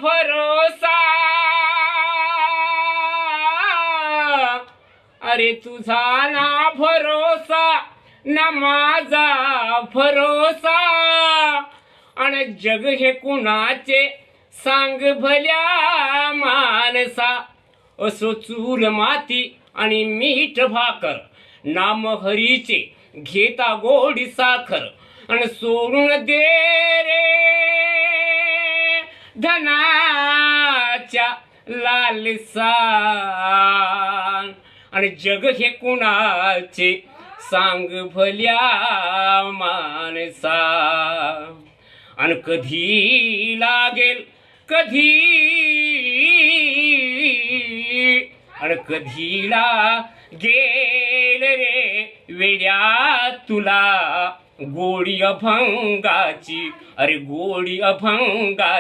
भरोसा, अरे तुझा ना भरोसा ना माझा भरोसा, आणि जग हे कुणाचे सांग भल्या मानसा. असो चूल माती आणि मीठ भाकर, नाम हरीचे घेता गोडी साखर, आणि सोडून दे रे धनाच्या लालसा. आणि जग हे कुणाचे सांग भल्या मानसा. आणि कधी लागेल कधी, आणि कधी लागेल रे वेड्या तुला गोडी अभंगाची, अरे गोडी अभंगाची.